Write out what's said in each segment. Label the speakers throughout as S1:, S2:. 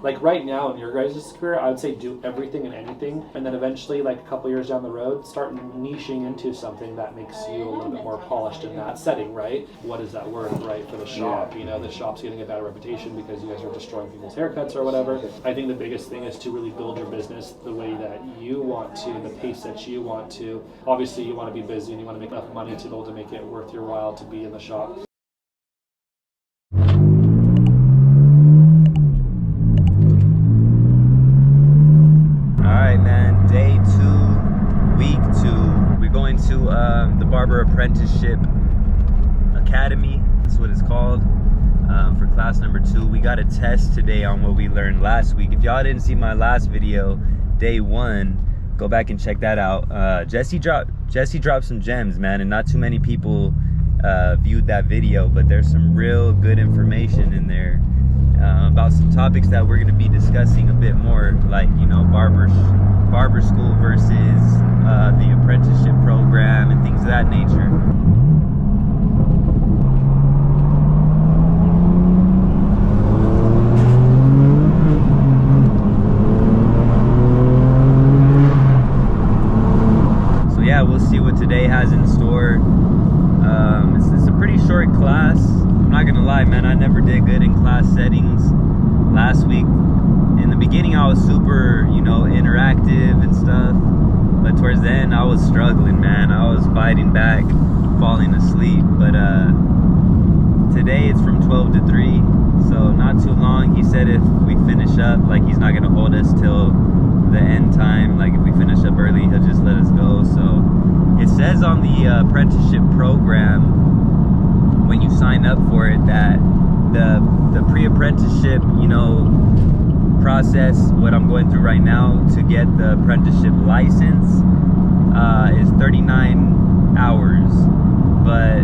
S1: like right now in your guys' career, I would say do everything and anything, and then eventually, like a couple years down the road, start niching into something that makes you a little bit more polished in that setting, right? What is that worth, right, for the shop? You know, the shop's getting a bad reputation because you guys are destroying people's haircuts or whatever. I think the biggest thing is to really build your business the way that you want to, the pace that you want to. Obviously, you want to be busy and you want to make enough money to be able to make it worth your while to be in the shop.
S2: Alright, man, day 2, week 2. We're going to the Barber Apprenticeship Academy. That's what it's called. For class number 2. We got a test today on what we learned last week. If y'all didn't see my last video, day 1, go back and check that out. Jesse dropped some gems, man, and not too many people viewed that video, but there's some real good information in there about some topics that we're going to be discussing a bit more, like, you know, barber school versus the apprenticeship program and things of that nature. Yeah, we'll see what today has in store. It's a pretty short class. I'm not gonna lie, man, I never did good in class settings last week. In the beginning I was super, you know, interactive and stuff, but towards the end I was struggling, man. I was fighting back, falling asleep. But today it's from 12 to 3, so not too long. He said if we finish up, like, he's not gonna hold us till the end time. Like, if we finish up early, he'll just let us go. So it says on the apprenticeship program when you sign up for it that the pre-apprenticeship, you know, process, what I'm going through right now to get the apprenticeship license is 39 hours, but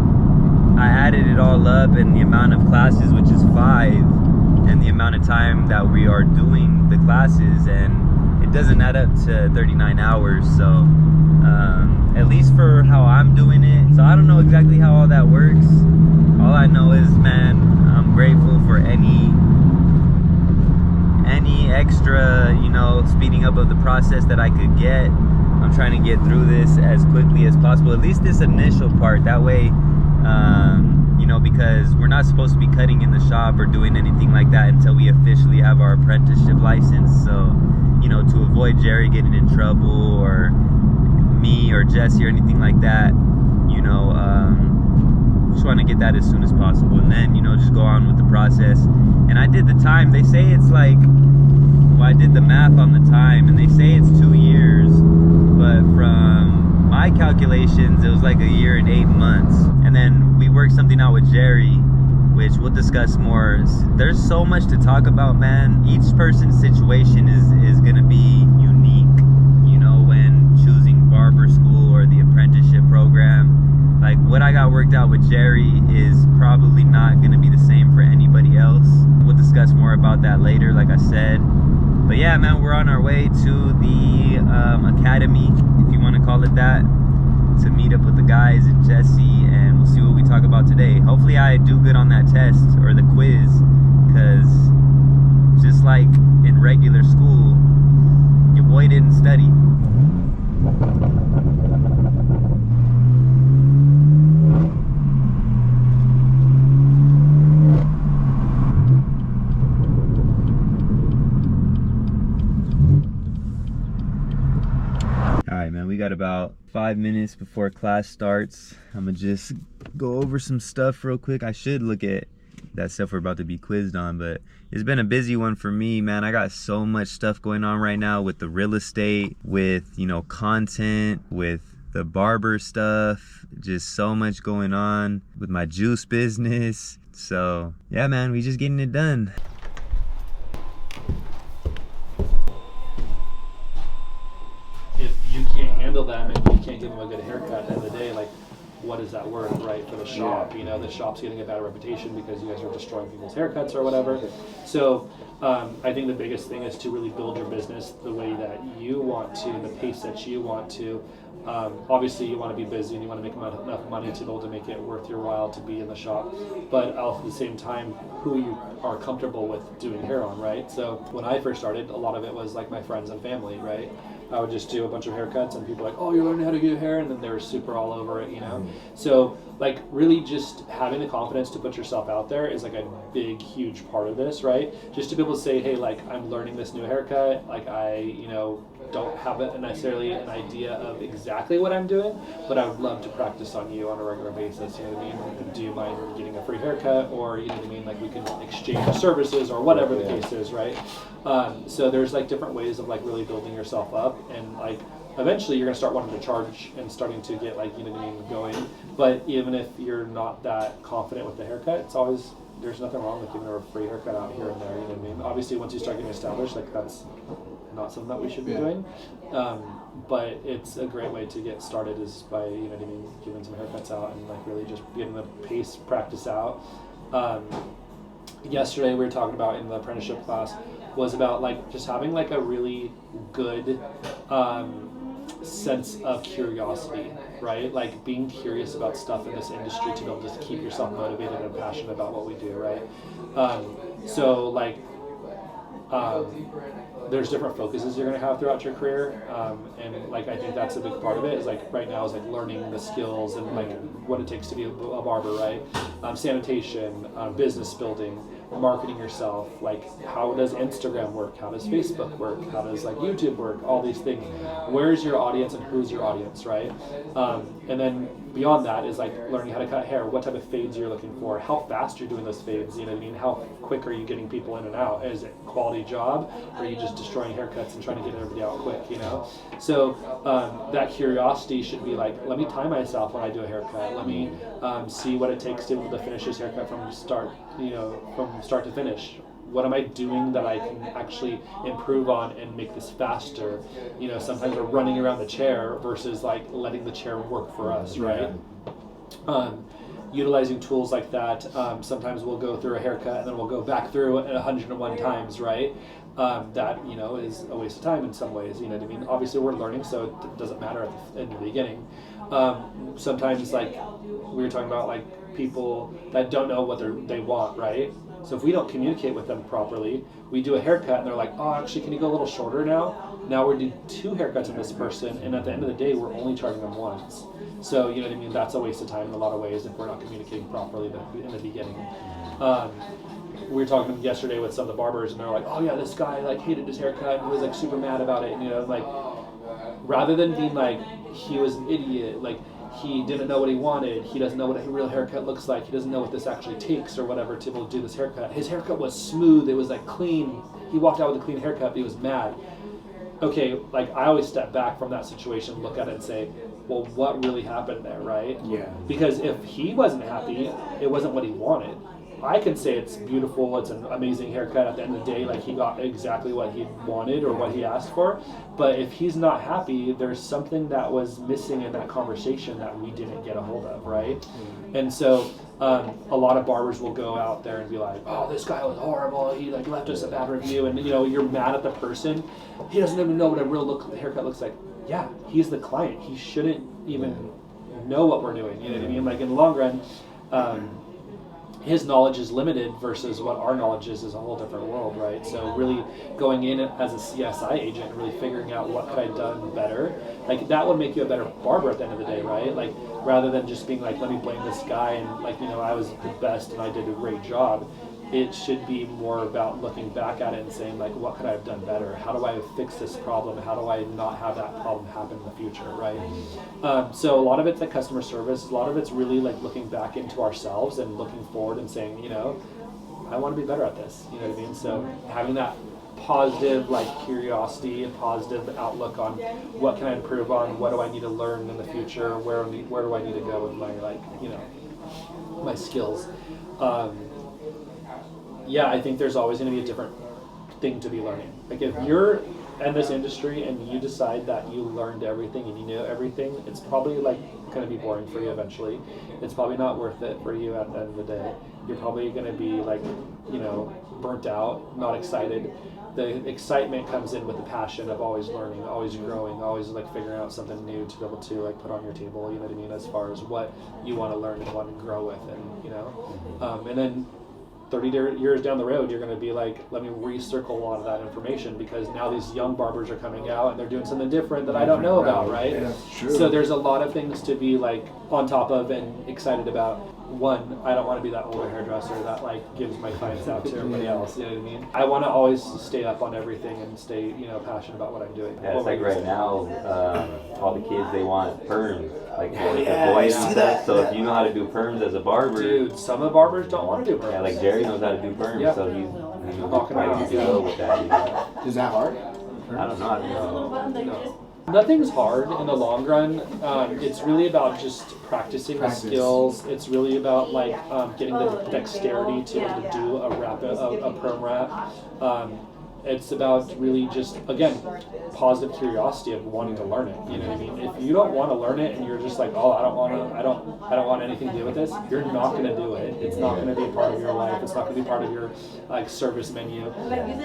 S2: I added it all up, and the amount of classes, which is 5, and the amount of time that we are doing the classes, and it doesn't add up to 39 hours. So at least for how I'm doing it. So I don't know exactly how all that works. All I know is, man, I'm grateful for any extra, you know, speeding up of the process that I could get. I'm trying to get through this as quickly as possible, at least this initial part. That way, you know, because we're not supposed to be cutting in the shop or doing anything like that until we officially have our apprenticeship license. So, you know, to avoid Jerry getting in trouble, or me or Jesse or anything like that, you know, just want to get that as soon as possible, and then, you know, just go on with the process. And I did the time. They say it's like, well, I did the math on the time, and they say it's 2 years, but from my calculations it was like 1 year and 8 months. And then we worked something out with Jerry, which we'll discuss more. There's so much to talk about, man. Each person's situation is gonna be unique, you know, when choosing barber school or the apprenticeship program. Like, what I got worked out with Jerry is probably not gonna be the same for anybody else. We'll discuss more about that later, like I said. But yeah, man, we're on our way to the academy, if you want to call it that, to meet up with the guys and Jesse, and we'll see what we talk about today. Hopefully I do good on that test or the quiz, because just like in regular school, your boy didn't study. Alright, man, we got about 5 minutes before class starts. I'm gonna just go over some stuff real quick. I should look at that stuff we're about to be quizzed on, but it's been a busy one for me, man. I got so much stuff going on right now with the real estate, with, you know, content, with the barber stuff, just so much going on with my juice business. So yeah, man, we just getting it done.
S1: If you can't handle that, maybe you can't give them a good haircut at the end of the day. Like, what is that worth, right, for the shop? You know, the shop's getting a bad reputation because you guys are destroying people's haircuts or whatever. So I think the biggest thing is to really build your business the way that you want to, the pace that you want to. Obviously, you want to be busy and you want to make enough money to be able to make it worth your while to be in the shop, but at the same time, who you are comfortable with doing hair on, right? So when I first started, a lot of it was like my friends and family, right? I would just do a bunch of haircuts and people are like, oh, you're learning how to do hair, and then they were super all over it, you know? So like really just having the confidence to put yourself out there is like a big, huge part of this, right? Just to be able to say, hey, like I'm learning this new haircut, like I, you know, don't have necessarily an idea of exactly what I'm doing, but I would love to practice on you on a regular basis, you know what I mean? Do you mind getting a free haircut, or you know what I mean, like we can exchange services or whatever the case is, right? So there's like different ways of like really building yourself up, and like eventually you're gonna start wanting to charge and starting to get like, you know what I mean, going. But even if you're not that confident with the haircut, it's always, there's nothing wrong with giving a free haircut out here and there, you know what I mean? Obviously once you start getting established, like that's not something that we should be doing, but it's a great way to get started is by, you know what I mean, giving some haircuts out and like really just getting the pace practice out. Yesterday we were talking about in the apprenticeship class was about like just having like a really good sense of curiosity, right? Like being curious about stuff in this industry to be able to keep yourself motivated and passionate about what we do, right? So like there's different focuses you're going to have throughout your career, and like I think that's a big part of it is like right now is like learning the skills and like what it takes to be a barber, right? Sanitation, business building, marketing yourself, like how does Instagram work, how does Facebook work, how does like YouTube work, all these things. Where's your audience and who's your audience, right? And then beyond that is like learning how to cut hair, what type of fades you're looking for, how fast you're doing those fades, you know what I mean, how quick are you getting people in and out, is it quality job, or are you just destroying haircuts and trying to get everybody out quick, you know? So that curiosity should be like, let me time myself when I do a haircut, let me see what it takes to be able to finish this haircut from start, you know, from start to finish. What am I doing that I can actually improve on and make this faster? You know, sometimes we're running around the chair versus like letting the chair work for us, right? Utilizing tools like that. Sometimes we'll go through a haircut and then we'll go back through it 101 times, right? That, you know, is a waste of time in some ways, you know what I mean? Obviously we're learning, so it doesn't matter in the beginning. Sometimes like we were talking about like people that don't know what they want, right? So if we don't communicate with them properly, we do a haircut and they're like, oh, actually, can you go a little shorter now? Now we're doing 2 haircuts on this person, and at the end of the day, we're only charging them once. So, you know what I mean? That's a waste of time in a lot of ways if we're not communicating properly in the beginning. We were talking yesterday with some of the barbers, and they're like, oh yeah, this guy like hated his haircut and was like super mad about it. And, you know, like rather than being like he was an idiot, like he didn't know what he wanted, he doesn't know what a real haircut looks like, he doesn't know what this actually takes or whatever to be able to do this haircut. His haircut was smooth, it was like clean, he walked out with a clean haircut, but he was mad. Okay, like I always step back from that situation, look at it and say, well, what really happened there, right?
S3: Yeah.
S1: Because if he wasn't happy, it wasn't what he wanted. I can say it's beautiful, it's an amazing haircut at the end of the day, like he got exactly what he wanted or what he asked for, but if he's not happy, there's something that was missing in that conversation that we didn't get a hold of, right? Mm-hmm. And so a lot of barbers will go out there and be like, oh, this guy was horrible, he like left us a bad review, and you know, you're mad at the person, he doesn't even know what a real haircut looks like. Yeah, he's the client, he shouldn't even know what we're doing, you know what I mean? Like in the long run, his knowledge is limited versus what our knowledge is a whole different world, right? So really going in as a CSI agent and really figuring out what could I have done better, like that would make you a better barber at the end of the day, right? Like rather than just being like, let me blame this guy and like, you know, I was the best and I did a great job. It should be more about looking back at it and saying like, what could I have done better? How do I fix this problem? How do I not have that problem happen in the future, right? So a lot of it's like customer service. A lot of it's really like looking back into ourselves and looking forward and saying, you know, I want to be better at this. You know what I mean? So having that positive like curiosity and positive outlook on what can I improve on? What do I need to learn in the future? Where do I need to go with my like, you know, my skills? Yeah, I think there's always going to be a different thing to be learning. Like if you're in this industry and you decide that you learned everything and you know everything, it's probably like going to be boring for you eventually. It's probably not worth it for you at the end of the day. You're probably going to be like, you know, burnt out, not excited. The excitement comes in with the passion of always learning, always growing, always like figuring out something new to be able to like put on your table, you know what I mean, as far as what you want to learn and want to grow with, and you know, and then 30 years down the road, you're going to be like, let me recircle a lot of that information, because now these young barbers are coming out and they're doing something different that I don't know about, right?
S3: Yeah, true.
S1: So there's a lot of things to be like on top of and excited about. One, I don't want to be that older hairdresser that like gives my clients out to everybody else, you know what I mean? I want to always stay up on everything and stay, you know, passionate about what I'm doing.
S2: Yeah, it's like right now, all the kids, they want perms, like
S1: Yeah,
S2: boys
S1: I
S2: and
S1: see
S2: stuff.
S1: that.
S2: So if you know how to do perms as a barber,
S1: Dude, some of the barbers don't want to do perms.
S2: yeah, like Jerry knows how to do perms,
S1: Yeah.
S2: so he's
S1: Walking around,
S2: quite good with that, you know?
S3: Is that hard?
S2: I don't know.
S1: No. Nothing's hard in the long run. It's really about just practicing the skills. It's really about like getting the dexterity to be able to do a perm wrap. It's about really just, again, positive curiosity of wanting to learn it. You know what I mean? If you don't want to learn it and you're just like, oh, I don't want anything to do with this, you're not going to do it. It's not going to be a part of your life. It's not going to be part of your like service menu.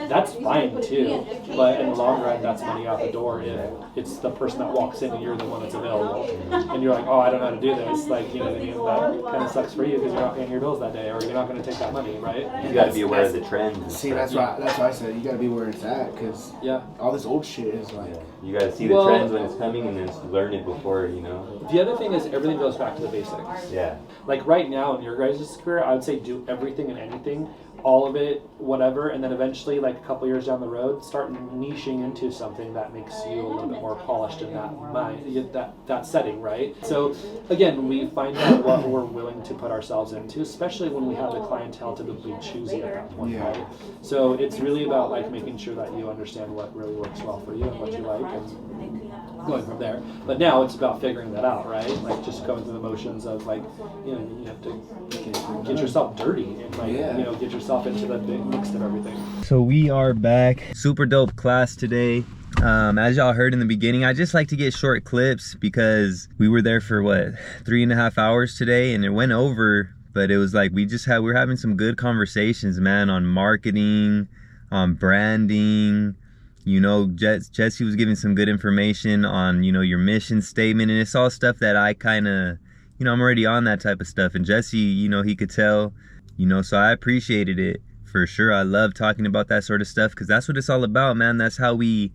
S1: That's fine too, but in the long run, that's money out the door if it's the person that walks in and you're the one that's available, and you're like, oh, I don't know how to do this. Like, you know what I mean? That kind of sucks for you because you're not paying your bills that day, or you're not going to take that money, right?
S2: You got to be aware of the trends. And
S3: See,
S2: stuff.
S3: that's why I said you got to be where it's at, because
S1: Yeah.
S3: all this old shit is like.
S2: You got to see the trends when it's coming and then learn it before, you know.
S1: The other thing is everything goes back to the basics.
S2: Yeah.
S1: Like right now in your guys' career, I would say do everything and anything, all of it, whatever, and then eventually, like a couple years down the road, start niching into something that makes you a little bit more polished in that setting, right? So again, we find out what we're willing to put ourselves into, especially when we have the clientele to be choosy at that point, right? So it's really about like making sure that you understand what really works well for you and what you like, and going from there. But now it's about figuring that out, right? Like just going through the motions of like, you know, you have to get yourself dirty and like, you know, get yourself into the big mix of everything.
S2: So we are back. Super dope class today. As y'all heard in the beginning, I just like to get short clips because we were there for what, 3.5 hours today, and it went over, but it was like we were having some good conversations, man, on marketing, on branding. You know, Jesse was giving some good information on, you know, your mission statement, and it's all stuff that I kind of, you know, I'm already on that type of stuff, and Jesse, you know, he could tell, you know, so I appreciated it for sure. I love talking about that sort of stuff because that's what it's all about, man. That's how we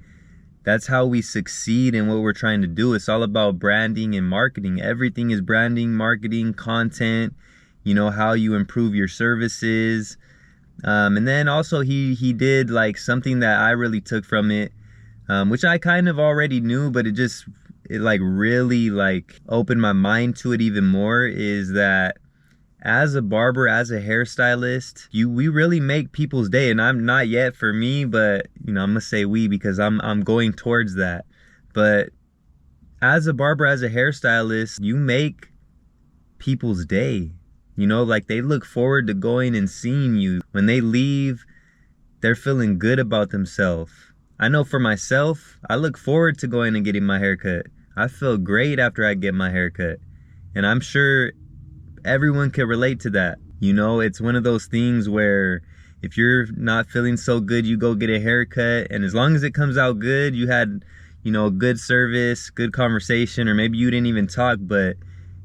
S2: succeed in what we're trying to do. It's all about branding and marketing. Everything is branding, marketing, content, you know, how you improve your services. And then also he did like something that I really took from it, which I kind of already knew, but it like really like opened my mind to it even more, is that as a barber, as a hairstylist, we really make people's day. And I'm not yet for me, but you know, I'm gonna say we because I'm going towards that. But as a barber, as a hairstylist, you make people's day. You know, like they look forward to going and seeing you. When they leave, they're feeling good about themselves. I know for myself, I look forward to going and getting my hair cut. I feel great after I get my hair cut. And I'm sure everyone can relate to that. You know, it's one of those things where if you're not feeling so good, you go get a haircut, and as long as it comes out good, you had, you know, good service, good conversation, or maybe you didn't even talk, but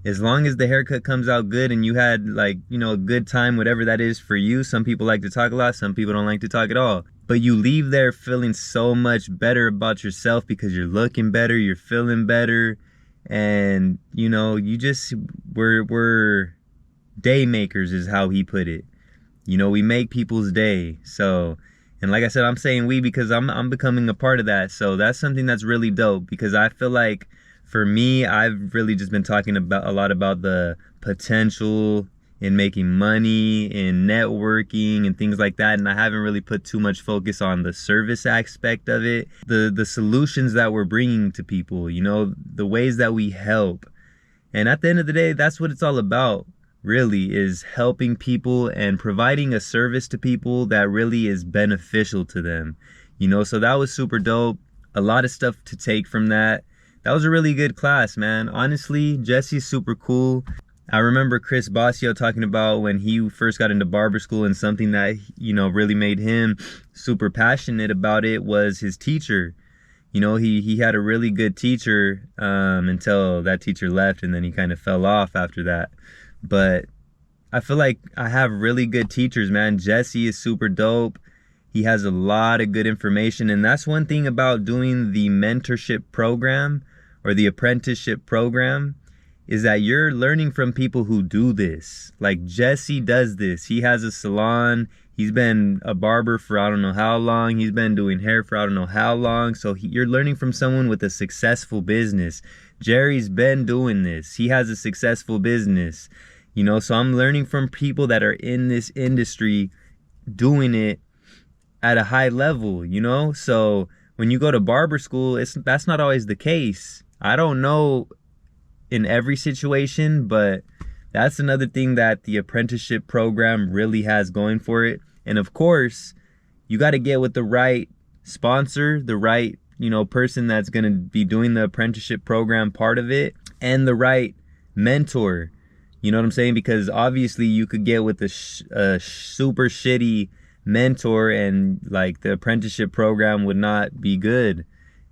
S2: as long as the haircut comes out good and you had like, you know, a good time, whatever that is for you. Some people like to talk a lot, some people don't like to talk at all. But you leave there feeling so much better about yourself because you're looking better, you're feeling better, and you know, you just we're day makers is how he put it. You know, we make people's day. So, and like I said, I'm saying we because I'm becoming a part of that. So that's something that's really dope, because I feel like for me, I've really just been talking about a lot about the potential in making money, in networking and things like that, and I haven't really put too much focus on the service aspect of it, the solutions that we're bringing to people, you know, the ways that we help. And at the end of the day, that's what it's all about, really, is helping people and providing a service to people that really is beneficial to them, you know. So that was super dope. A lot of stuff to take from that. That was a really good class, man. Honestly, Jesse's super cool. I remember Chris Bossio talking about when he first got into barber school, and something that, you know, really made him super passionate about it was his teacher. You know, he had a really good teacher until that teacher left, and then he kind of fell off after that. But I feel like I have really good teachers, man. Jesse is super dope. He has a lot of good information, and that's one thing about doing the mentorship program or the apprenticeship program, is that you're learning from people who do this. Like Jesse does this. He has a salon. He's been a barber for I don't know how long. He's been doing hair for I don't know how long. So you're learning from someone with a successful business. Jerry's been doing this. He has a successful business. You know, so I'm learning from people that are in this industry doing it at a high level, you know? So when you go to barber school, that's not always the case. I don't know in every situation, but that's another thing that the apprenticeship program really has going for it. And of course, you got to get with the right sponsor, the right, you know, person that's going to be doing the apprenticeship program part of it, and the right mentor. You know what I'm saying? Because obviously you could get with a super shitty mentor, and like the apprenticeship program would not be good.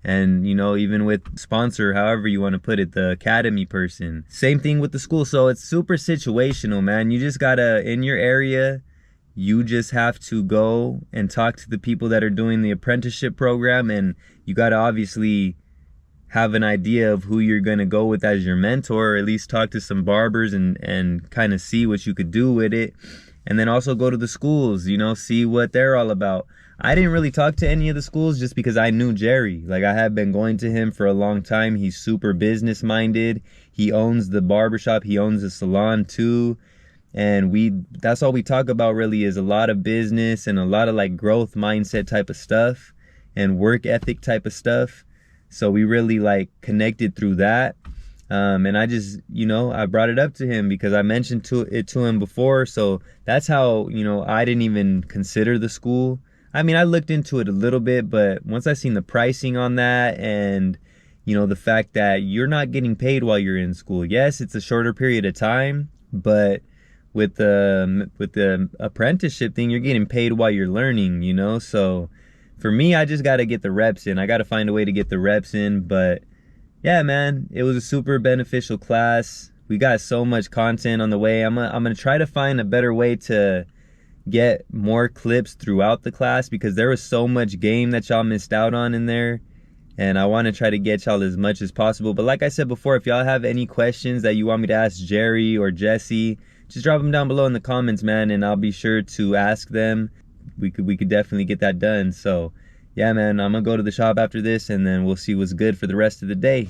S2: And, you know, even with sponsor, however you want to put it, the academy person, same thing with the school. So it's super situational, man. You just gotta, in your area, you just have to go and talk to the people that are doing the apprenticeship program, and you gotta obviously have an idea of who you're gonna go with as your mentor, or at least talk to some barbers and kind of see what you could do with it. And then also go to the schools, you know, see what they're all about. I didn't really talk to any of the schools just because I knew Jerry. Like, I had been going to him for a long time. He's super business minded. He owns the barbershop. He owns a salon too. And that's all we talk about really, is a lot of business and a lot of like growth mindset type of stuff and work ethic type of stuff. So we really like connected through that. And I just, you know, I brought it up to him because I mentioned it to him before. So that's how, you know, I didn't even consider the school. I mean, I looked into it a little bit, but once I seen the pricing on that, and, you know, the fact that you're not getting paid while you're in school. Yes, it's a shorter period of time, but with the apprenticeship thing, you're getting paid while you're learning, you know? So for me, I just got to get the reps in. I got to find a way to get the reps in. But yeah, man, it was a super beneficial class. We got so much content on the way. I'm gonna try to find a better way to get more clips throughout the class, because there was so much game that y'all missed out on in there, and I want to try to get y'all as much as possible. But like I said before, if y'all have any questions that you want me to ask Jerry or Jesse, just drop them down below in the comments, man, and I'll be sure to ask them. We could definitely get that done. So yeah, man, I'm gonna go to the shop after this, and then we'll see what's good for the rest of the day.